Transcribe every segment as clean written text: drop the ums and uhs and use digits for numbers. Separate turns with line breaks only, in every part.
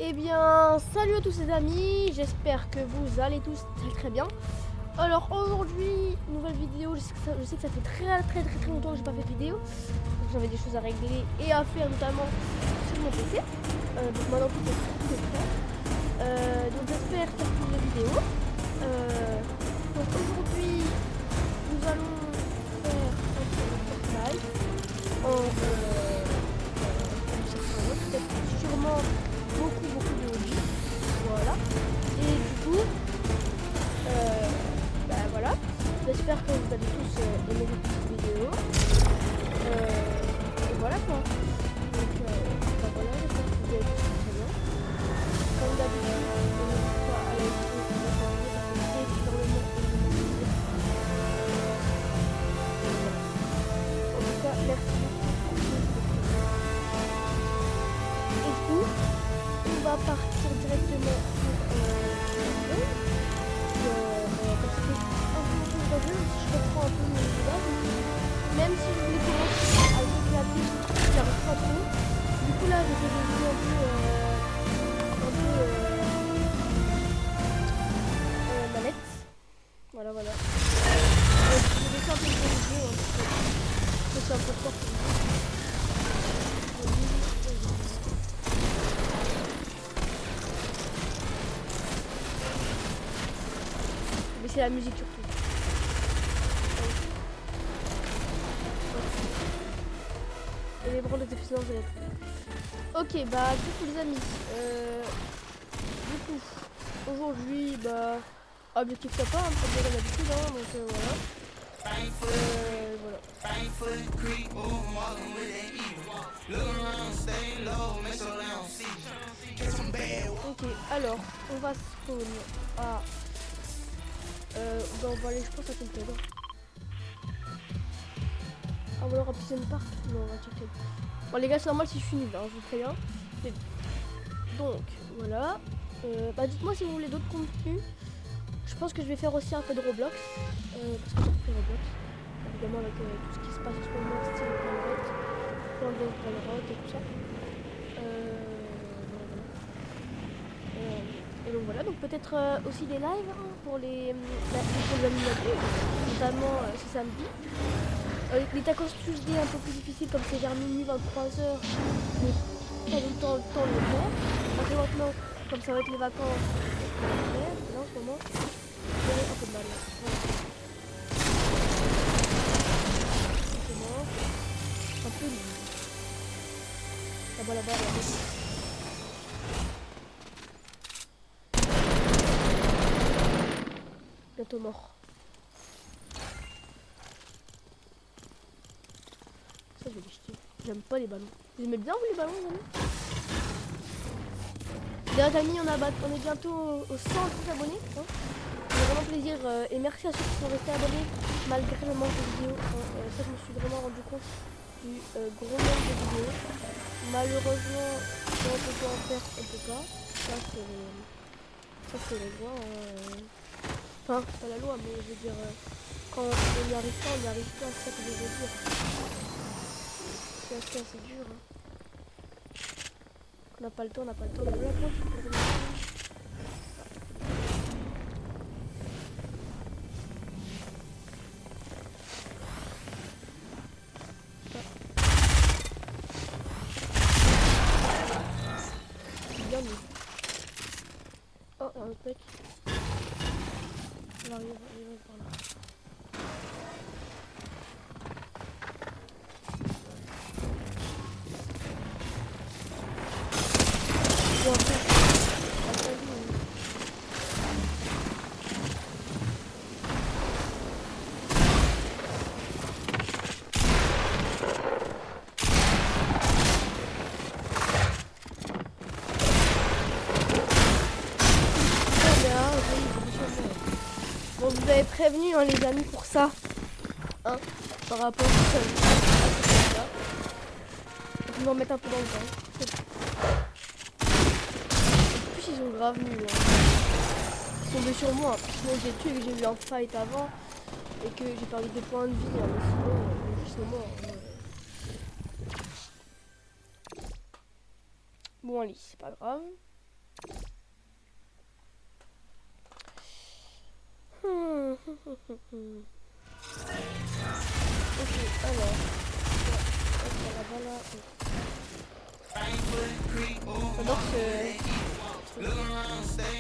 Eh bien, salut à tous les amis, j'espère que vous allez tous très bien. Alors aujourd'hui, nouvelle vidéo, je sais que ça fait très longtemps que j'ai pas fait de vidéo. Donc j'avais des choses à régler et à faire notamment sur mon PC. Donc maintenant tout est prêt. Donc j'espère faire plus de vidéos. Donc aujourd'hui, nous allons faire un petit live peut-être sûrement beaucoup de hobbies. Voilà. Et du coup, voilà. J'espère que vous allez tous aimer cette petite vidéo. Et voilà quoi. Donc voilà, j'espère que vous allez tous très bien. Comme d'habitude, n'hésitez pas à liker, à partager, ça fait énormément plaisir. En tout cas, merci beaucoup. Et du coup, on va partir directement sur le jeu. Parce que un peu jeu, si je reprends un peu mes villages, même si je voulais commencer à jouer la piste, j'arrive pas trop. Du coup là, j'ai fait des vidéos manette. Voilà. Je vais laisser un peu de jeu, parce que c'est un peu fort pour vous. Mais c'est la musique surtout. Et les branles de déficience de lettres. Ok, bah du coup les amis, du coup, aujourd'hui, objectif sympa, hein, comme d'habitude, hein, donc voilà. Ok, alors, on va spawn à... on va aller, je pense, à Temple. Ah, ou alors à Prison Park. Non, on va checker. Bon, les gars, c'est normal si je suis nul, hein, je vous préviens. Donc, voilà. Dites-moi si vous voulez d'autres contenus. Je pense que je vais faire aussi un peu de Roblox. Parce que j'ai repris Roblox. Évidemment, avec tout ce qui se passe en ce moment, style Palrot et tout ça. Et donc voilà, donc peut-être aussi des lives hein, pour les animateurs, notamment ce samedi. Les tacos Tuesday un peu plus difficile comme c'est vers minuit 23h, mais pas longtemps le temps de le faire. Après maintenant, comme ça va être les vacances, je vais le faire. Là en ce moment, j'ai un peu de mal. Voilà. C'est mort. Un peu libre. Là-bas, bientôt mort. Ça, je vais les jeter. J'aime pas les ballons. Vous aimez bien, vous, les ballons, les amis? Les amis, on est bientôt aux 100 abonnés. Hein. Ça fait vraiment plaisir. Et merci à ceux qui sont restés abonnés malgré le manque de vidéos. Hein. Ça, je me suis vraiment rendu compte du gros manque de vidéos. Malheureusement, quand on peut en faire, on peut pas. Ça, c'est les lois. Enfin, pas la loi, mais je veux dire, quand on n'y arrive pas, on n'y arrive pas. C'est ça que je veux dire. C'est assez dur. Hein. On n'a pas le temps, mais voilà quoi. Bien mis. Oh, un autre mec. On arrive par là. Bon, après, bon, vous avez prévenu hein, les amis pour ça, hein, par rapport à ça. Je vais me remettre un peu dans le temps. En plus ils sont grave nuls. Hein. Ils sont tombés sur moi. Sinon j'ai tué que j'ai eu un fight avant et que j'ai perdu des points de vie. Hein, mais sinon, ils sont morts. Hein. Bon allez, c'est pas grave. Ok, alors. Voilà.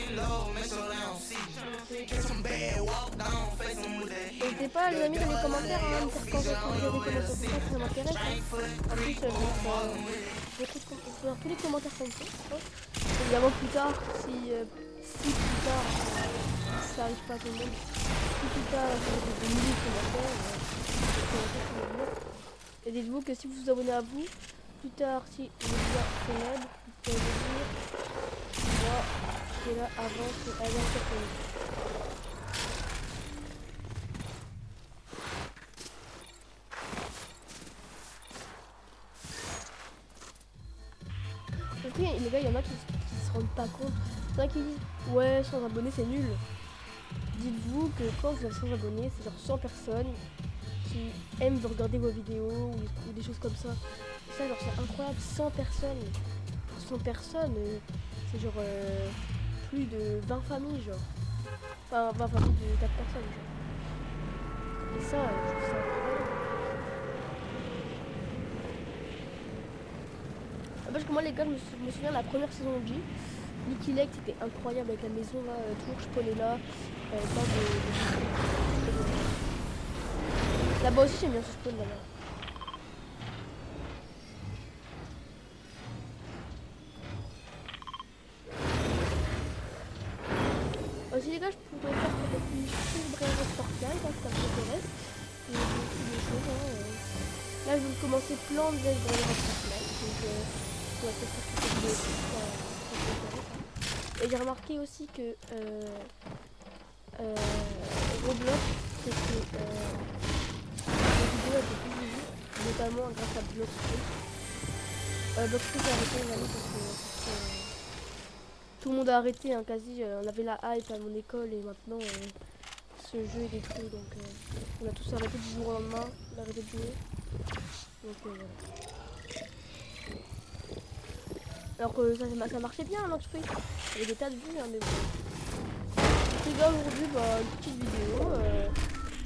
J'adore n'hésitez pas les amis dans les commentaires à me dire quand vous avez commencé à faire ça m'intéresse. En plus, je vais faire tous les commentaires comme ça. Évidemment plus tard, si plus tard ça arrive pas à tout le monde, si plus tard vous avez des milliers de commentaires, et dites-vous que si vous vous abonnez à vous, plus tard si vous êtes célèbre, vous pouvez dire moi j'étais là avant que Alain soit connu. Après, les gars, il y en a qui se rendent pas compte. Il y en a qui disent ouais 100 abonnés c'est nul. Dites-vous que quand vous avez 100 abonnés, c'est genre 100 personnes qui aiment vous regarder vos vidéos ou des choses comme ça. Ça genre c'est incroyable, 100 personnes. 100 personnes, c'est genre plus de 20 familles genre. Enfin 20 familles de 4 personnes genre. Et ça, je trouve ça incroyable. Parce que moi les gars, je me souviens de la première saison de G. Nicky Lake c'était incroyable avec la maison là, toujours je spawnais là. Là-bas aussi j'aime bien ce spawn là-bas. Aussi les gars, je pourrais faire peut-être une librairie spatiale quand ça vous intéresse. Il y a beaucoup de choses. Là je vais commencer plein de librairies spatiales. Donc on va peut-être faire quelques vidéos aussi, ça m'intéresse. Et j'ai remarqué aussi que Roblox, c'est que les vidéos étaient plus visibles, notamment grâce à Bloxfruit. Bloxfruit a arrêté les amis parce que tout le monde a arrêté, hein, quasi. On avait la hype à mon école et maintenant ce jeu est détruit. Donc on a tous arrêté du jour au lendemain. On a arrêté de jouer. Donc voilà. Alors que ça marchait bien, Bloxfruit. Il y avait des tas de vues, hein, mais bon. Les gars, aujourd'hui, une petite vidéo.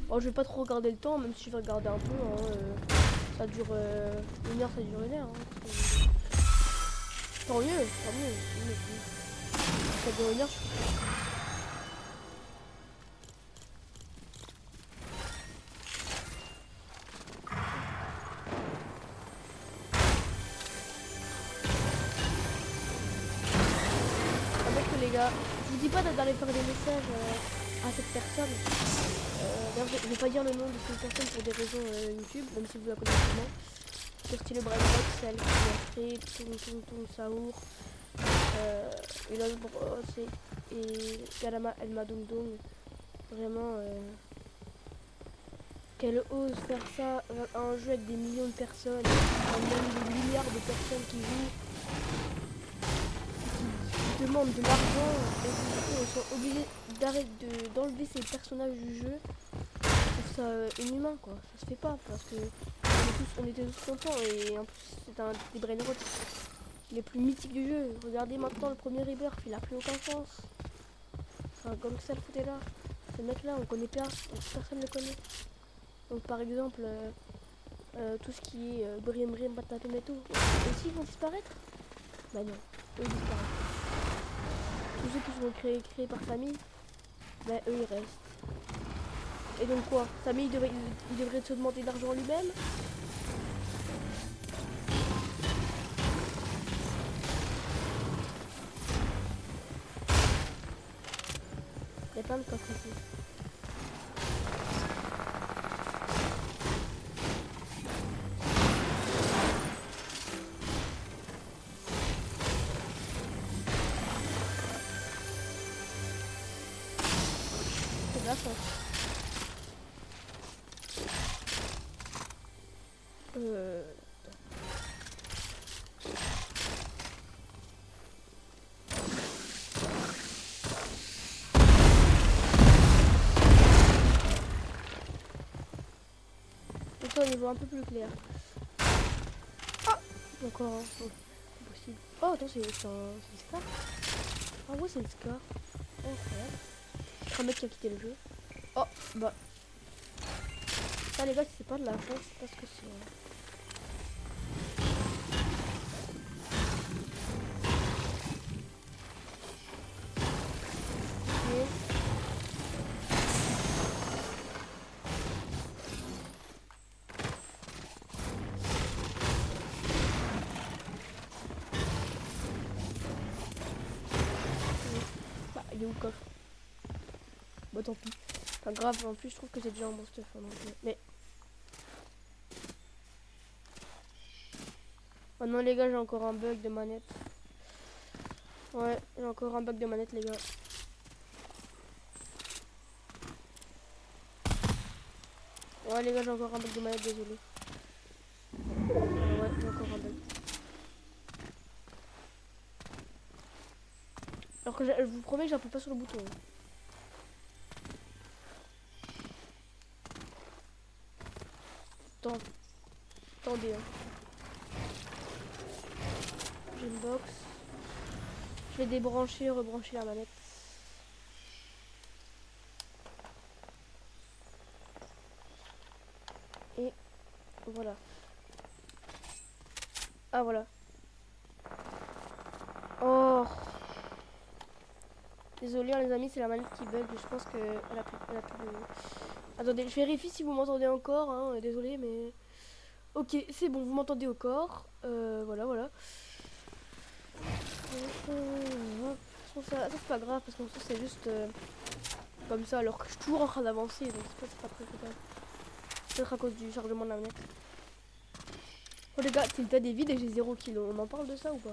Bon, je vais pas trop regarder le temps, même si je vais regarder un peu. Hein, ça dure 1 heure, ça dure 1 heure. Hein, tant mieux. Ça dure 1 heure, je trouve. Les gars, je vous dis pas d'aller faire des messages à cette personne. D'ailleurs, je vais pas dire le nom de cette personne pour des raisons YouTube, même si vous la connaissez vraiment. Sur style Brainbox, celle qui a créé Toum Saour, Elon Bros et Galama El Madoum. Vraiment, qu'elle ose faire ça à un jeu avec des millions de personnes, même des milliards de personnes qui jouent. Demande de l'argent et on soit obligé d'enlever ces personnages du jeu. Je trouve ça inhumain quoi, ça se fait pas parce que on était tous contents et en plus c'est un des brainrots les plus mythiques du jeu. Regardez maintenant le premier Rebirth, il a plus aucun sens. C'est un gangster fouté là. Ce mec là on connaît pas, personne ne le connaît. Donc par exemple tout ce qui est Brim Patatom et tout, aussi ils vont disparaître. Bah non, eux ils disparaissent. Tous ceux qui sont créés par Samy, ben eux ils restent. Et donc quoi, Samy il devrait se demander d'argent lui-même. Il y a plein de coffres ici. C'est de la chance. Donc on y voit un peu plus clair. Ah encore un. Oh, c'est possible. Oh attends, c'est ça. Ah ouais, c'est le Scar. Oh, incroyable. Un mec qui a quitté le jeu. Oh, bah. Ça, les gars, c'est pas de la chance, c'est parce que c'est. Ok. Bah, il est où le coffre? Bah, tant pis. Pas grave, en plus, je trouve que j'ai déjà un bon stuff. Hein, donc, mais. Oh non, les gars, j'ai encore un bug de manette. Ouais, j'ai encore un bug de manette, les gars. Ouais, les gars, j'ai encore un bug de manette, désolé. Ouais, j'ai encore un bug. Alors que je vous promets que j'appuie pas sur le bouton. Hein. Attendez. Hein. J'ai une box. Je vais débrancher, rebrancher la manette. Et voilà. Ah voilà. Oh. Désolé hein, les amis, c'est la manette qui bug. Je pense que elle a plus de... Attendez, je vérifie si vous m'entendez encore. Hein. Désolé, mais... Ok, c'est bon, vous m'entendez encore. Voilà. Ça c'est pas grave parce qu'en fait c'est juste comme ça alors que je suis toujours en train d'avancer donc c'est pas très grave. Peut-être à cause du chargement de la manette. Oh les gars, c'est le tas des vides et j'ai 0 kg. On en parle de ça ou pas?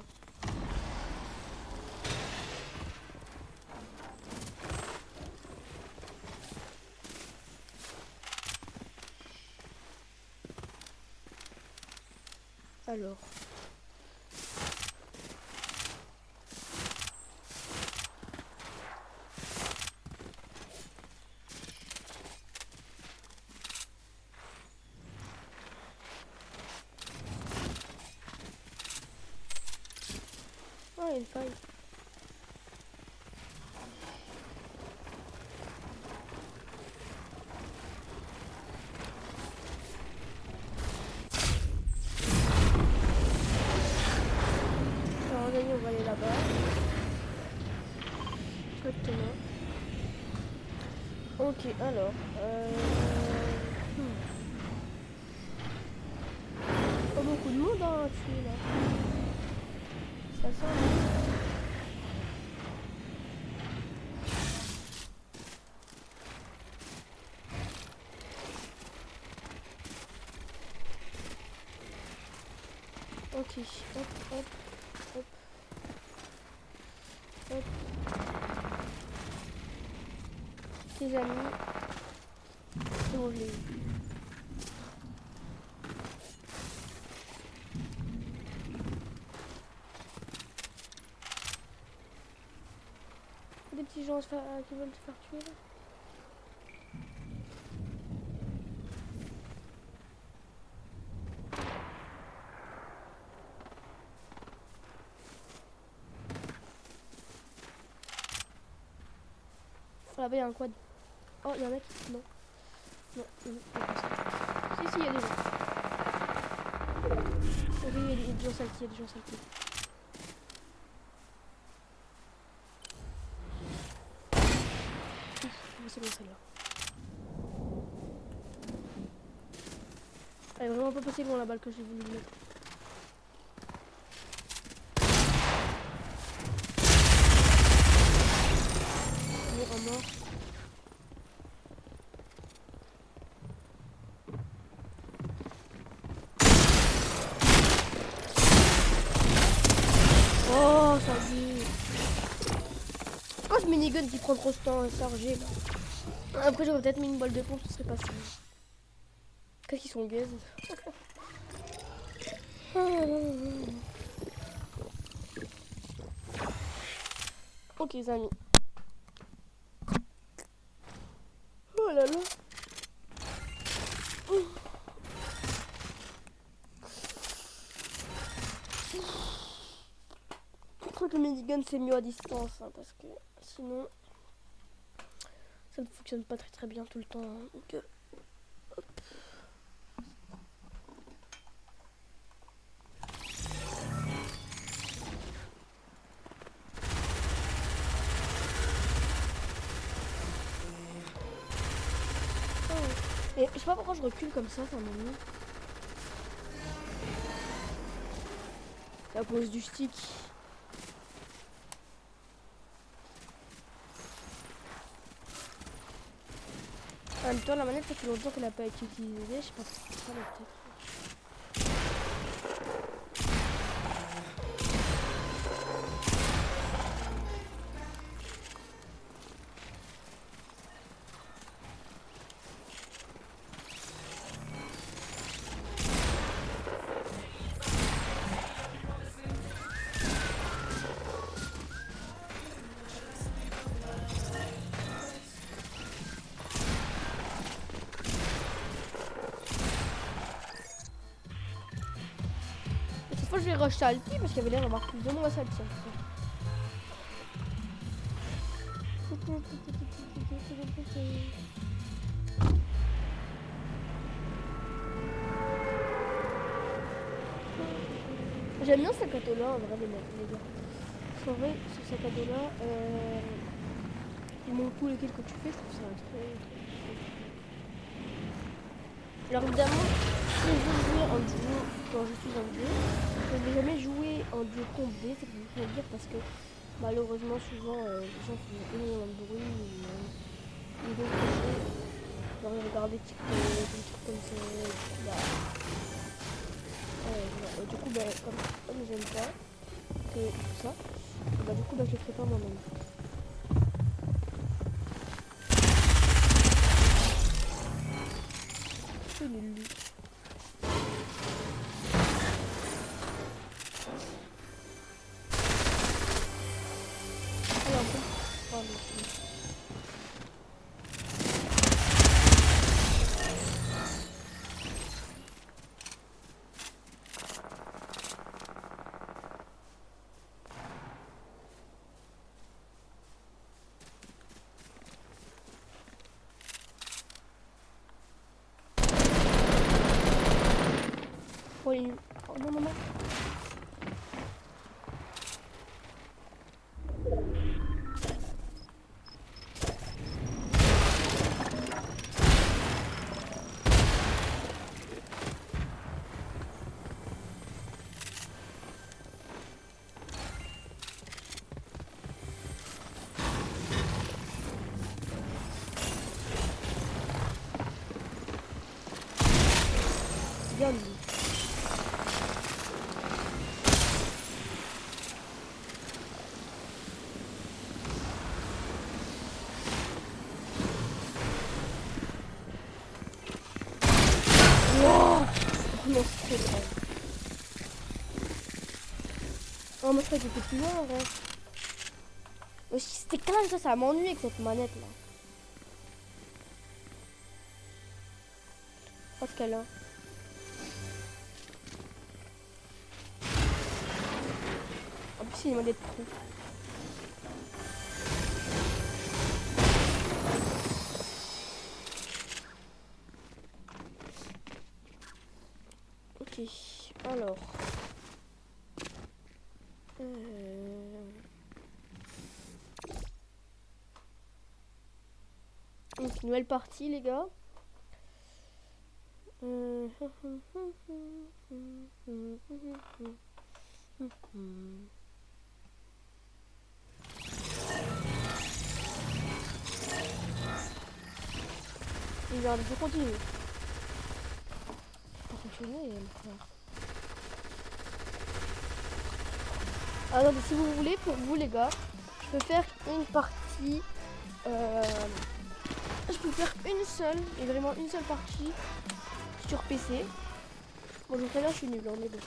Alors. Oh, il y a une faille. Alors les amis, on va aller là-bas. Exactement. Ok, alors. Pas beaucoup de monde hein, tuer là. Ça sent hein. Ok, hop. Les amis, c'est bon, je l'ai eu. Des petits gens qui veulent se faire tuer là. Oh là-bas, il y a un quad. Oh, il y a un mec. Non. Non, il y a personne. Si, il y a des gens. Oui, il y a des gens saltés, C'est bon, celle-là. Elle est vraiment pas passée loin la balle que j'ai voulu mettre. Bon, un mort. Oh, ça vit. Oh, ce minigun qui prend trop de temps à charger là. Après, j'aurais peut-être mis une balle de pompe, ce serait pas ça. Qu'est-ce qu'ils sont gaze. Ok, les amis. Oh là là. que le minigun c'est mieux à distance, hein, parce que sinon ça ne fonctionne pas très bien tout le temps. Hein. Donc, hop. Et je sais pas pourquoi je recule comme ça m'ennuie. C'est à cause du stick. En même temps, la manette, ça fait longtemps qu'elle n'a pas été utilisée. Je sais pas pourquoi, peut-être. Cette fois, je vais rush Salty parce qu'il y avait l'air d'avoir plus de monde à Salty. J'aime bien ce sac à dos là, en vrai, les gars. En vrai, ce sac à dos là, mon coup, les kills que tu fais, je trouve ça très. Alors évidemment, si je veux jouer en duo quand je suis en duo, je ne vais jamais jouer en duo comblé, c'est ce que je veux dire, parce que malheureusement souvent les gens font énormément de bruit ou d'autres choses. Genre regarder TikTok, des trucs comme ça, et du coup comme j'aime pas que tout ça, et du coup je le ferai pas moi-même. C'est nul. Oh non, non, non. Bien lui. Non, c'est très grave. Oh, moi je croyais que j'étais plus loin en vrai. C'était clair, ça m'ennuie avec cette manette là. Parce qu'elle a. En plus, c'est une manette pro. Ok, alors. Donc, nouvelle partie, les gars. Regarde, je continue. Ça va fonctionner, mon frère. Alors, si vous voulez, pour vous, les gars, je peux faire une partie. Je peux faire une seule, et vraiment une seule partie sur PC. Bon, je sais là, je suis nul, mais bon.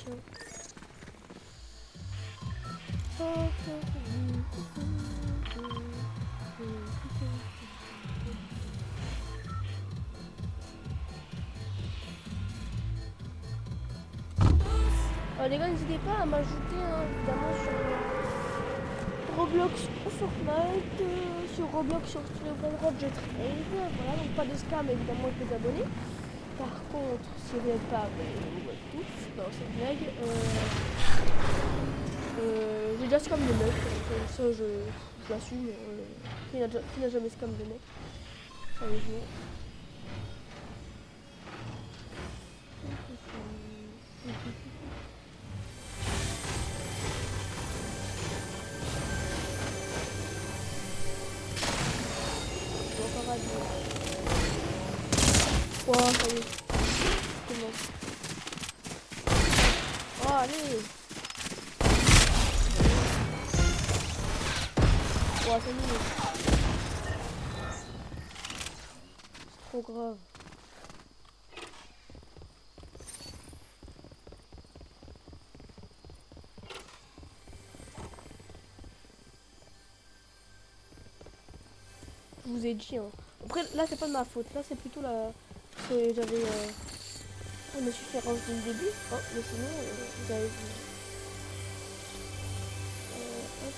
tiens. Les gars, n'hésitez pas à m'ajouter hein, évidemment sur Roblox ou Fortnite, sur Roblox, sur Roger Trade. Voilà, donc pas de scam évidemment avec les abonnés. Par contre, si vous n'êtes pas abonné, non, c'est une blague. J'ai déjà scam de mecs, ça je l'assume. Qui n'a jamais scam de mecs? Sérieusement. Oh, ça y est. C'est bon. Oh, allez. Oh, ça y est. C'est trop grave. Je vous ai dit. Hein. Après, là, c'est pas de ma faute. Là, c'est plutôt la... Parce que j'avais... Je me suis fait range dès le début. Oh, mais sinon, vous avez vu. Hop.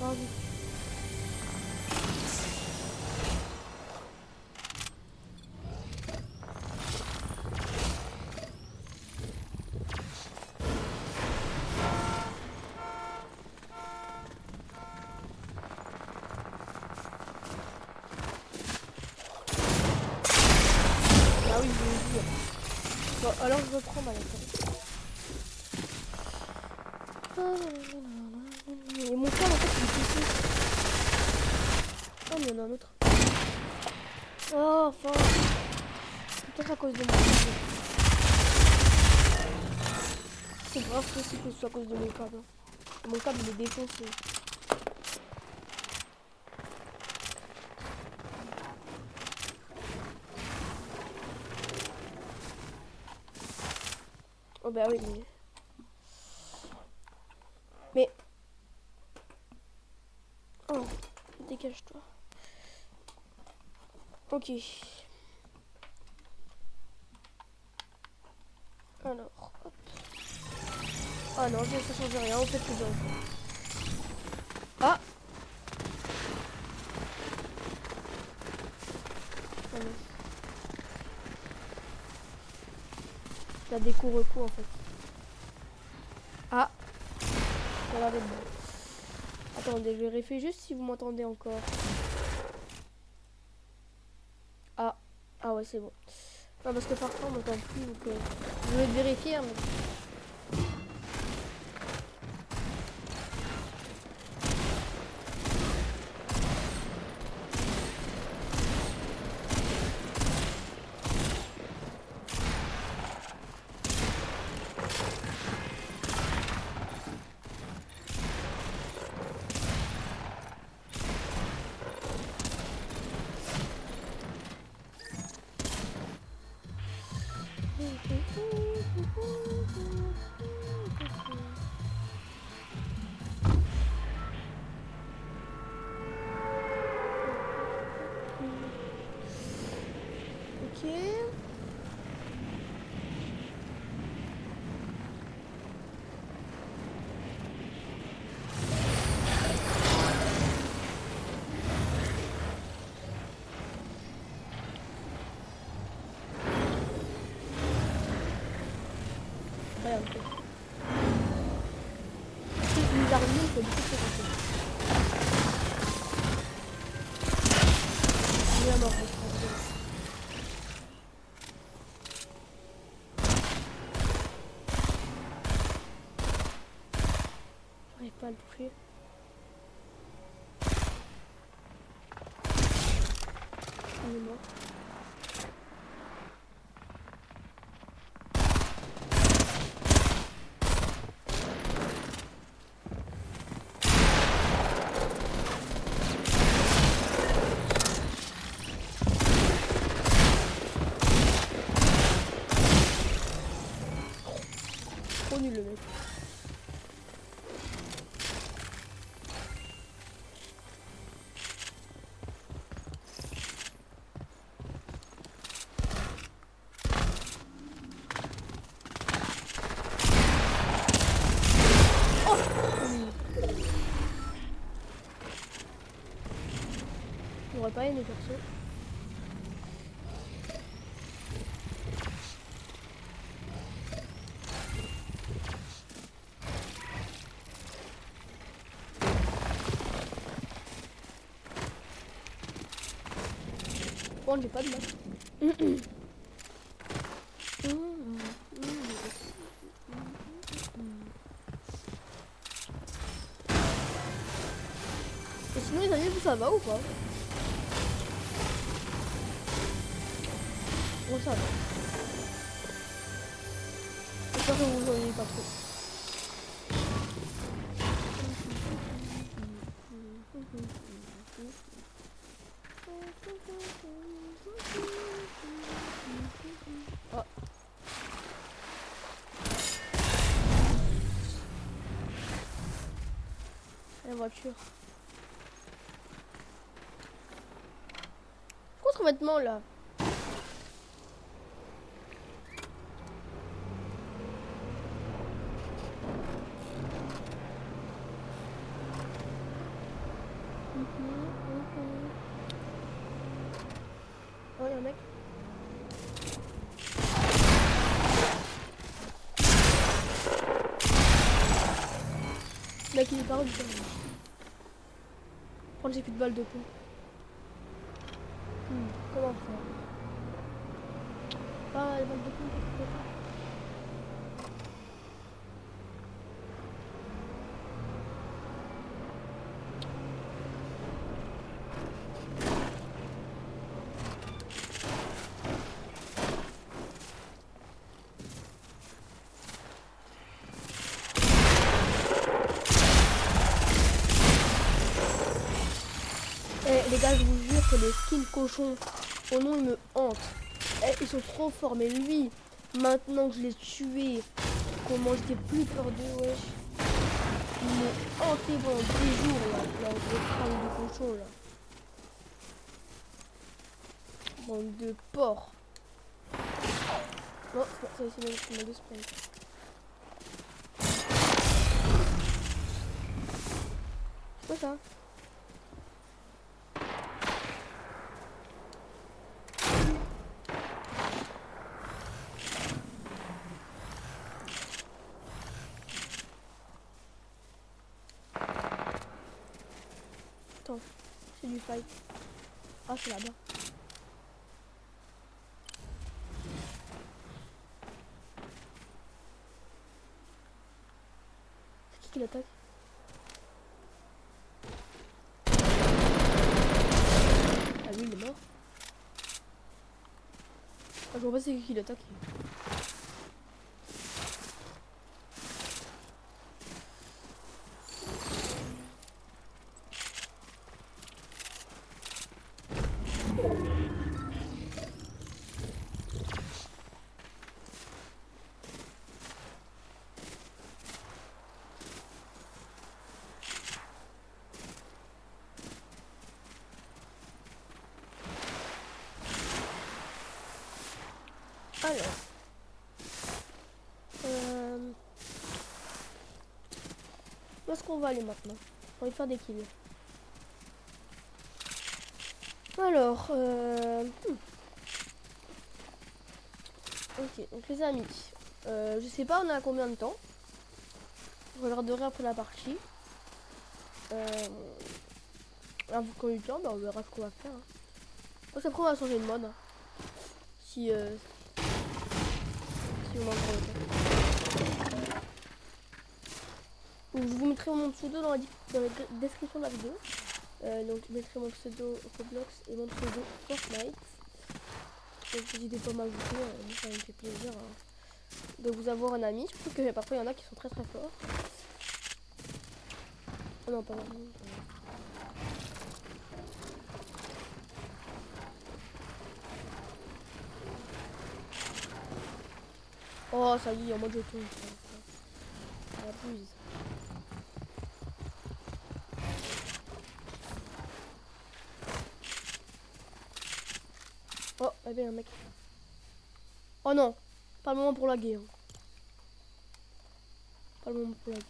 Ah oui. Ah oui, je l'ai vu. Bon, alors je reprends ma lettre. Et mon câble en fait il est pété. Oh mais il y en a un autre. Oh enfin. C'est peut-être à cause de mon câble. C'est grave possible que ce soit à cause de mon câble. Mon câble il est défoncé. Oh bah oui mais... Oh, dégage-toi. Ok. Alors, hop. Ah non, ça change rien, en fait que j'ai encore. Ah, ah non. La déco recours en fait. Ah, ça a l'air d'être bon. Attendez, je vérifie juste si vous m'entendez encore. Ah, ah ouais, c'est bon. Non, parce que parfois on m'entend plus, donc je vais vérifier. Hein, mais... Ok. Regarde. Les araignées, c'est beaucoup plus rapide. Bien mort, j'arrive pas à le toucher. Il est mort. trop nul le mec. Oh oui. J'aurais pas aimé perso. Bon, j'ai pas de mal. Et sinon les amis, vous ça va ou pas? Bon ça va. J'espère que vous ennuyez pas trop. Oh. La voiture. Contre vêtements là. Oh, y'a un mec. Là qui est pas du tout. Prendre j'ai plus de balles de coup. Comment faire? Ah, les balles de coup, qu'est-ce que faire? Eh, les gars, je vous jure que les skins cochons, au nom, ils me hantent. Eh, ils sont trop forts, mais lui, maintenant que je l'ai tué, comment j'étais plus peur de wesh. Il me hanté pendant 10 jours là, le crâne de cochon là. Bande de porc. Non, ça c'est ma deux spray. C'est quoi ça? Attends, c'est du fight. Ah, c'est là-bas. C'est qui l'attaque? Ah, lui il est mort. Ah, je vois pas c'est qui l'attaque. Alors. Où est-ce qu'on va aller maintenant? J'ai envie de faire des kills. Alors, ok, donc les amis, je sais pas on a combien de temps. Je regarderai après la partie. Quand il y a du temps, bah, on verra ce qu'on va faire. Hein. Donc après on va changer de mode. Hein. Si on a encore le temps. Donc, je vous mettrai mon pseudo dans la description de la vidéo. Donc je mettrai mon pseudo Roblox et mon pseudo Fortnite. Donc n'hésitez pas à m'ajouter, ça me fait plaisir de vous avoir un ami. Surtout que parfois il y en a qui sont très très forts. Oh non, pas vraiment. Oh ça y est, en mode je tourne. abuse. Oh, il y avait un mec. Oh non, pas le moment pour la guerre. Pas le moment pour la guerre.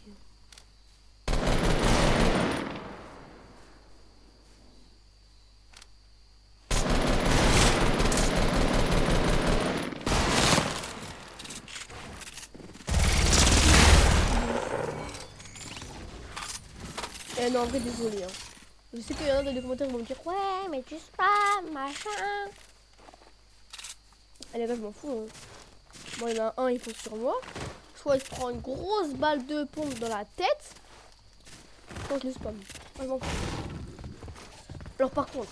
Eh non, en vrai, désolé. Hein. Je sais qu'il y en a dans les commentaires qui vont me dire ouais, mais tu spams, machin. Allez, là, je m'en fous. Hein. Bon, il y en a un, il fonce sur moi. Soit il se prend une grosse balle de pompe dans la tête. Soit je le spam. Moi, je m'en fous. Alors, par contre,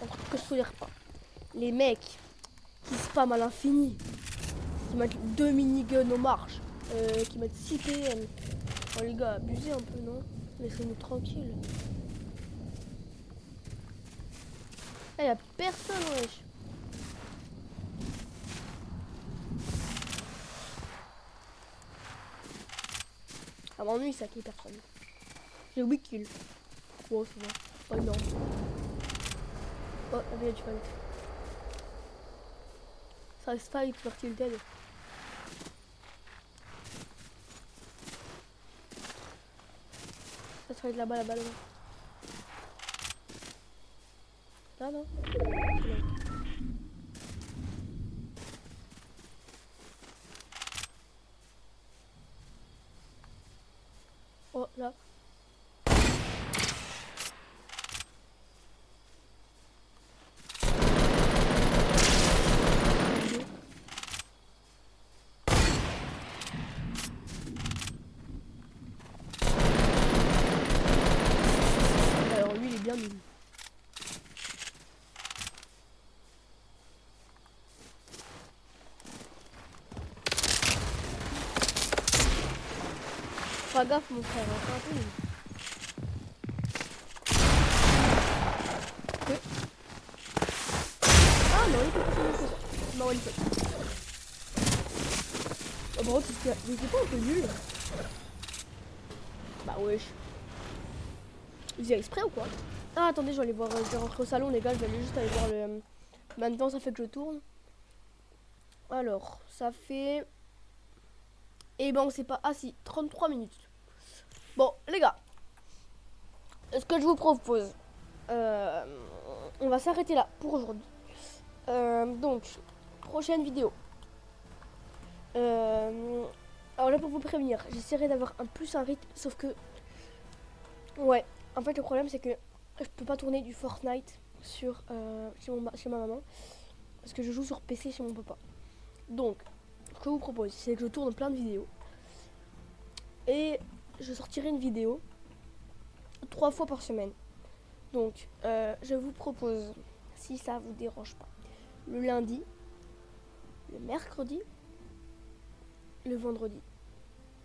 un truc que je tolère pas. Les mecs qui spamment à l'infini. Qui mettent 2 miniguns aux marches. Qui mettent 6 PM. Oh, les gars, abusez un peu, non? Laissez-nous tranquille. Il y a personne, wesh. Ça m'ennuie ça qu'il y ait personne. J'ai 8 kills. Wow, ça va. Pas énorme. Oh, la village fight. Ça reste fight pour qu'il dead. Ça se fight là-bas, là-bas, là-bas. Là, non. Oh, là. Alors lui, il est bien nul. Pas gaffe, mon frère, hein, c'est un peu nul. Oui. Ah non, il peut pas faire ça. Non, il peut. Oh, par contre, il était pas un peu nul. Bah wesh. Il faisait exprès ou quoi? Ah attendez, je vais aller voir, je vais rentrer au salon les gars, je vais aller juste aller voir le... Maintenant ça fait que je tourne. Alors, ça fait... Et ben on sait pas... Ah si, 33 minutes. Bon, les gars. Ce que je vous propose... on va s'arrêter là pour aujourd'hui. Donc, prochaine vidéo. Alors là pour vous prévenir, j'essaierai d'avoir un rythme, sauf que... Ouais, en fait le problème c'est que je peux pas tourner du Fortnite sur, chez ma maman. Parce que je joue sur PC chez mon papa. Donc, ce que je vous propose, c'est que je tourne plein de vidéos. Et je sortirai une vidéo 3 fois par semaine. Donc, je vous propose, si ça vous dérange pas, le lundi, le mercredi, le vendredi.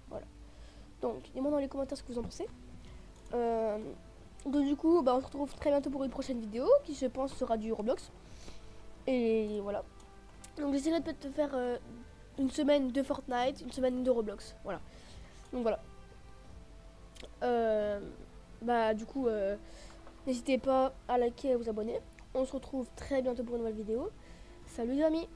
Voilà. Donc, dis-moi dans les commentaires ce que vous en pensez. Donc du coup, bah, on se retrouve très bientôt pour une prochaine vidéo qui, je pense, sera du Roblox. Et voilà. Donc j'essaierai peut-être de faire une semaine de Fortnite, une semaine de Roblox. Voilà. Donc voilà. Bah du coup, n'hésitez pas à liker et à vous abonner. On se retrouve très bientôt pour une nouvelle vidéo. Salut les amis!